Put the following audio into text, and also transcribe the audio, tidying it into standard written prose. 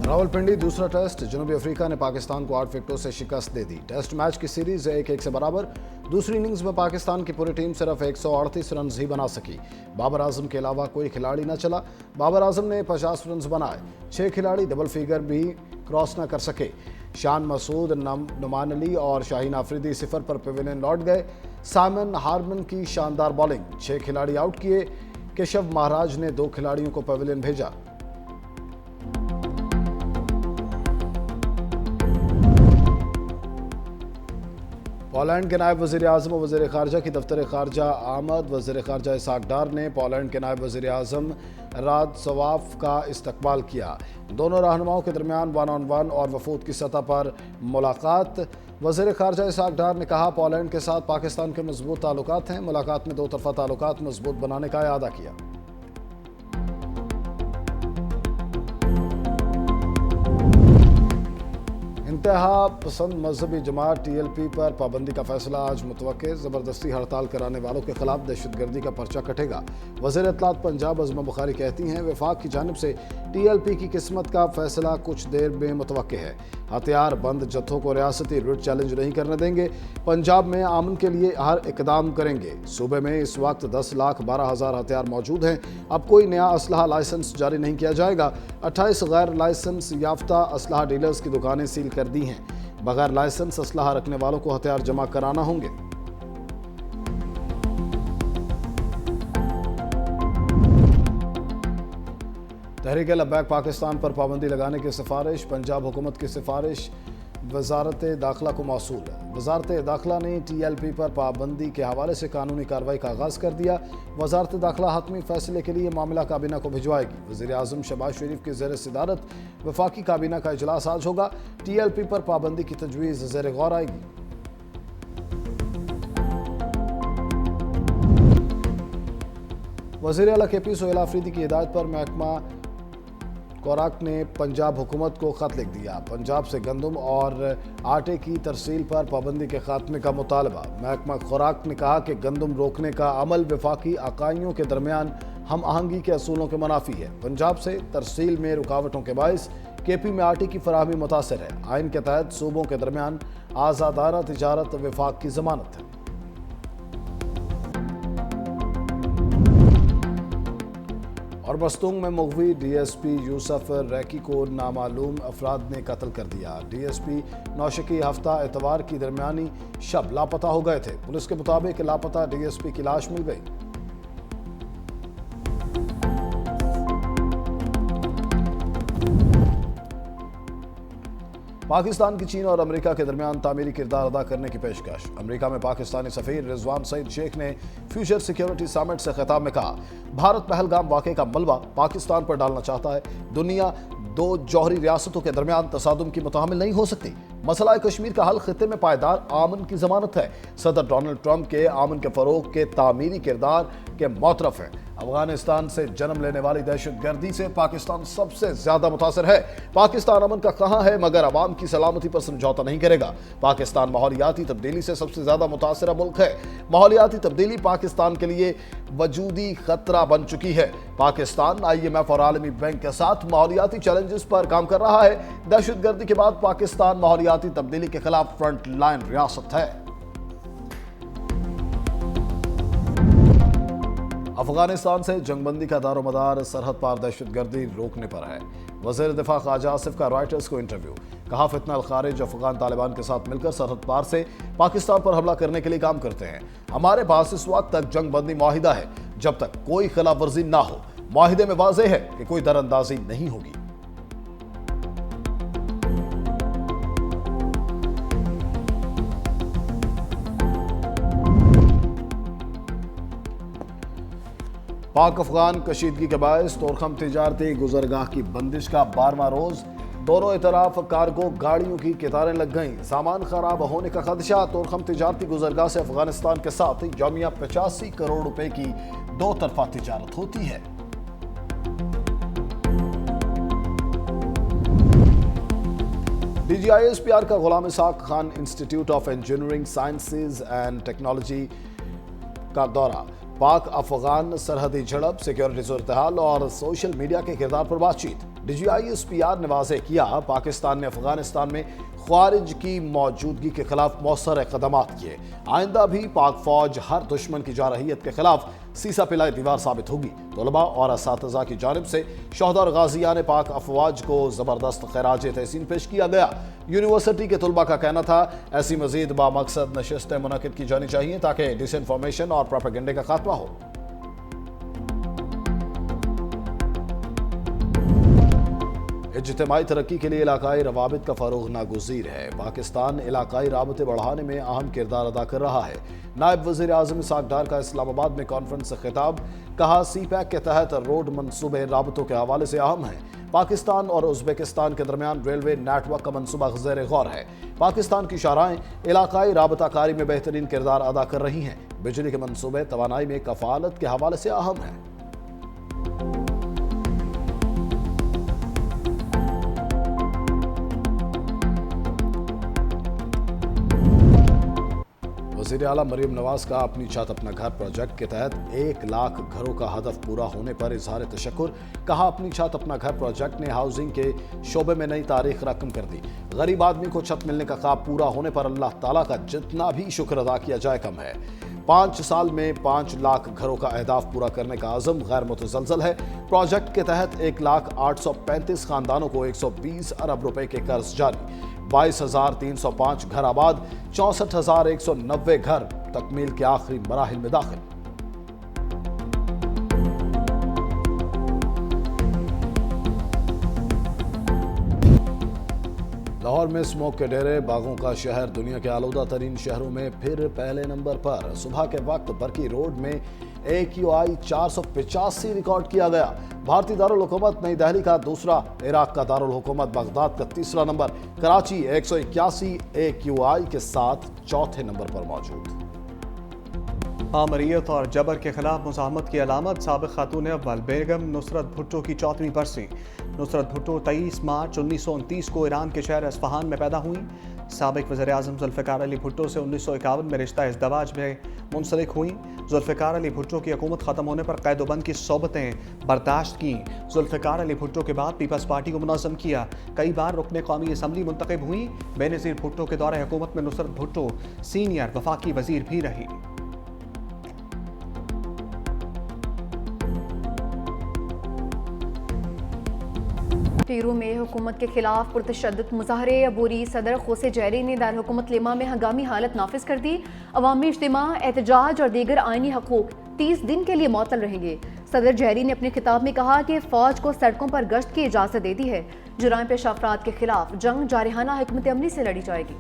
रावलपिंडी दूसरा टेस्ट। जनूबी अफ्रीका ने पाकिस्तान को 8 विकेटों से शिकस्त दे दी। टेस्ट मैच की सीरीज 1-1 से बराबर। दूसरी इनिंग्स में पाकिस्तान की पूरी टीम सिर्फ 138 रन ही बना सकी। बाबर आजम के अलावा कोई खिलाड़ी न चला। बाबर आजम ने 50 रन बनाए। 6 खिलाड़ी डबल फिगर भी क्रॉस न कर सके। शान मसूद, नुमान अली और शाहीन आफरीदी सिफर पर पवेलियन लौट गए। साइमन हार्मन की शानदार बॉलिंग। 6 खिलाड़ी आउट किए। केशव महाराज ने 2 खिलाड़ियों को पवेलियन भेजा। पोलैंड के नायब वज़ीर आज़म और वज़ीर ख़ारजा की दफ्तर ख़ारजा आमद। वज़ीर ख़ारजा इसाक डार ने पोलैंड के नायब वज़ीर आज़म रादस्वाफ का इस्तकबाल किया। दोनों रहनुमाओं के दरमियान 1-on-1 और वफूद की सतह पर मुलाकात। वज़ीर ख़ारजा इसाक डार ने कहा, पोलैंड के साथ पाकिस्तान के मजबूत ताल्लुकात हैं। मुलाकात में 2 तरफ़ा ताल्लुकात मजबूत बनाने का इरादा किया। इंतहा पसंद मजहबी जमात TLP पर पाबंदी का फैसला आज मुतवक्के। ज़बरदस्ती हड़ताल कराने वालों के खिलाफ दहशतगर्दी का पर्चा कटेगा। वज़ीर इत्तलात पंजाब अज़मा बुखारी कहती हैं, वफाक की जानिब से TLP की किस्मत का फैसला कुछ देर में मुतवक्के है। हथियार बंद जत्थों को रियासती रिट चैलेंज नहीं करने देंगे। पंजाब में अमन के लिए हर इकदाम करेंगे। सूबे में इस वक्त 10,12,000 हथियार मौजूद हैं। अब कोई नया असलहा लाइसेंस जारी नहीं किया जाएगा। 28 गैर लाइसेंस याफ्ता असलहा डीलर्स की दुकानें सील कर दी हैं। बगैर लाइसेंस असलहा रखने वालों को हथियार जमा कराना होंगे। तहरीक लब्बैक पाकिस्तान पर पाबंदी लगाने की सिफारिश। पंजाब हुकूमत की सिफारिश वजारत दाखिला को मौसूल है। वजारत दाखिला ने TLP पर पाबंदी के हवाले से कानूनी कार्रवाई का आगाज़ कर दिया। वजारत दाखिला हतमी फैसले के लिए मामला काबीना को भिजवाएगी। वज़ीर आज़म शहबाज शरीफ की ज़ेर सदारत वफाकी काबीना का इजलास आज होगा। TLP पर पाबंदी की तजवीज़ ज़ेर गौर आएगी। वज़ीर आला KP सोहेल आफरीदी की हिदायत पर महकमा खुराक ने पंजाब हुकूमत को ख़त लिख दिया। पंजाब से गंदम और आटे की तरसील पर पाबंदी के खात्मे का मुतालबा। महकमा खुराक ने कहा कि गंदम रोकने का अमल वफाकी अकाइयों के दरमियान हम आहंगी के असूलों के मुनाफी है। पंजाब से तरसील में रुकावटों के बायस KP में आटे की फराहमी मुतासर है। आइन के तहत सूबों के दरमियान आज़ादाना तिजारत वफाक की ज़मानत है। और बस्तूंग में मुगवी DSP यूसुफ रैकी को नामालूम अफराद ने कत्ल कर दिया। DSP नौशकी हफ्ता एतवार की दरमियानी शब लापता हो गए थे। पुलिस के मुताबिक लापता DSP की लाश मिल गई। पाकिस्तान की चीन और अमेरिका के दरमियान तामीरी किरदार अदा करने की पेशकश। अमेरिका में पाकिस्तानी सफीर रिजवान सईद शेख ने फ्यूचर सिक्योरिटी समिट से खिताब में कहा, भारत पहलगाम वाक़े का मलबा पाकिस्तान पर डालना चाहता है। दुनिया 2 जौहरी रियासतों के दरमियान तसादुम की मुतहम्मिल नहीं हो सकती। मसला कश्मीर का हल खित्ते में पायदार आमन की जमानत है। सदर डोनाल्ड ट्रंप के आमन के फरोग के तामीरी किरदार के मोतरफ है। अफगानिस्तान से जन्म लेने वाली दहशतगर्दी से पाकिस्तान सबसे ज्यादा मुतासर है। पाकिस्तान अमन का कहां है मगर अवाम की सलामती पर समझौता नहीं करेगा। पाकिस्तान माहौलियाती तब्दीली से सबसे ज्यादा मुतासर मुल्क है। माहौलियाती तब्दीली पाकिस्तान के लिए वजूदी खतरा बन चुकी है। पाकिस्तान IMF और आलमी बैंक के साथ माहौलियाती चैलेंजेस पर काम कर रहा है। दहशतगर्दी के बाद पाकिस्तान माहौलियाती तब्दीली के खिलाफ फ्रंट लाइन रियासत है। अफगानिस्तान से जंगबंदी का दारोमदार सरहद पार दहशतगर्दी रोकने पर है। वज़ीर दिफा ख्वाजा आसिफ का रॉयटर्स को इंटरव्यू। कहा, फितना अल खारिज अफगान तालिबान के साथ मिलकर सरहद पार से पाकिस्तान पर हमला करने के लिए काम करते हैं। हमारे पास इस वक्त तक जंगबंदी मुआहिदा है। जब तक कोई खिलाफ वर्जी ना हो, मुआहिदे में वाज़ेह है कि कोई दरअंदाजी नहीं होगी। पाक अफगान कशीदगी के बायस तोरखम तिजारती गुजरगाह की बंदिश का 12वां रोज। दोनों इतराफ कार्गो गाड़ियों की कतारें लग गईं। सामान खराब होने का खदशा। तोरखम तिजारती गुजरगाह से अफगानिस्तान के साथ यौमिया 85 करोड़ रुपए की 2 तरफा तिजारत होती है। DGISPR का Ghulam Ishaq Khan institute of engineering sciences and technology का दौरा। पाक अफगान सरहदी झड़प, सिक्योरिटी सूरत-ए-हाल और सोशल मीडिया के किरदार पर बातचीत। DGI-SPR ने वाज़ेह किया, पाकिस्तान ने अफगानिस्तान में ख्वारिज की मौजूदगी के खिलाफ मौसर इक़दामात किए। आइंदा भी पाक फौज हर दुश्मन की जारहियत के खिलाफ सीसा पिलाई दीवार साबित होगी। तलबा और असातिज़ा की जानिब से शहदा और गाज़ियान पाक अफवाज को ज़बरदस्त खैराज तहसीन पेश किया गया। यूनिवर्सिटी के तलबा का कहना था, ऐसी मज़ीद बामकसद नशिस्तें मुनक़िद की जानी चाहिए ताकि डिसइंफॉर्मेशन और प्रोपेगेंडे का खात्मा हो। इज्तिमाई तरक्की के लिए इलाकाई रवाबित का फ़रोग़ नागुज़ीर है। पाकिस्तान इलाकाई राबते बढ़ाने में अहम किरदार अदा कर रहा है। नायब वज़ीर आज़म इसहाक़ डार का इस्लामाबाद में कॉन्फ्रेंस से खिताब, कहा CPEC के तहत रोड मनसूबे राबतों के हवाले से अहम हैं। पाकिस्तान और उज़्बेकिस्तान के दरमियान रेलवे नेटवर्क का मनसूबा ज़ेर गौर है। पाकिस्तान की शाहराएँ इलाकाई राबताकारी में बेहतरीन किरदार अदा कर रही हैं। बिजली के मनसूबे तवानाई में कफ़ालत के हवाले से अहम हैं। वज़ीर आला मरीम नवाज का अपनी छत अपना घर प्रोजेक्ट के तहत 1 लाख घरों का हदफ पूरा होने पर इजहार तशक्कुर। कहा, अपनी छत अपना घर प्रोजेक्ट ने हाउसिंग के शोबे में नई तारीख रकम कर दी। गरीब आदमी को छत मिलने का ख्वाब पूरा होने पर अल्लाह ताला का जितना भी शुक्र अदा किया जाए कम है। 5 साल में 5 लाख घरों का अहदाफ पूरा करने का आज़म गैर मुतज़लज़ल है। प्रोजेक्ट के तहत 1,08,35 खानदानों को 120 अरब रुपए के कर्ज जारी। 22,305 घर आबाद, 64,190 घर तकमील के आखिरी मराहिल में दाखिल। लाहौर में स्मोक के डेरे, बागों का शहर दुनिया के आलूदा तरीन शहरों में फिर पहले नंबर पर। सुबह के वक्त बरकी रोड में AQI 485 रिकॉर्ड किया गया। भारतीय दारुल हुकूमत नई दिल्ली का दूसरा, इराक का दारुल हुकूमत बगदाद का तीसरा नंबर, कराची 181 AQI के साथ चौथे नंबर पर मौजूद। आमरीत और जबर के खिलाफ मुज़ाहमत की अलामत, साबिक़ खातून अव्वल बेगम नुसरत भुट्टो की 4वीं बरसी। नुसरत भुट्टो 23 मार्च 1929 को ईरान के शहर अस्फ़हान में पैदा हुई। साबिक़ वज़ीर आज़म ज़ुल्फ़िकार अली भुट्टो से 1951 में रिश्ता इज़दवाज में मुंसलिक हुई। ज़ुल्फ़िकार अली भुट्टो की हुकूमत ख़त्म होने पर क़ैद-ओ-बंद की सोबतें बर्दाश्त की। ज़ुल्फ़िकार अली भुट्टो के बाद पीपल्स पार्टी को मुनज़्ज़म किया। कई बार रुकने कौमी असम्बली मुंतखब हुई। बेनज़ीर भुट्टो के दौरे हुकूमत में नुसरत भुट्टो सीनियर वफाकी वज़ीर भी रही। टीरू में हुकूमत के खिलाफ पुरतशद्दुद मुज़ाहरे। अबूरी सदर खोसे जहरी ने दारुल लिमा में हंगामी हालत नाफिज कर दी। अवामी इज्तिमा, एहतजाज और दीगर आइनी हकूक 30 दिन के लिए मुअत्तल रहेंगे। सदर जहरी ने अपने खिताब में कहा कि फ़ौज को सड़कों पर गश्त की इजाज़त दे दी है। जुराइम पेशा अफराद के खिलाफ जंग जारहाना हिकमत अमली से लड़ी जाएगी।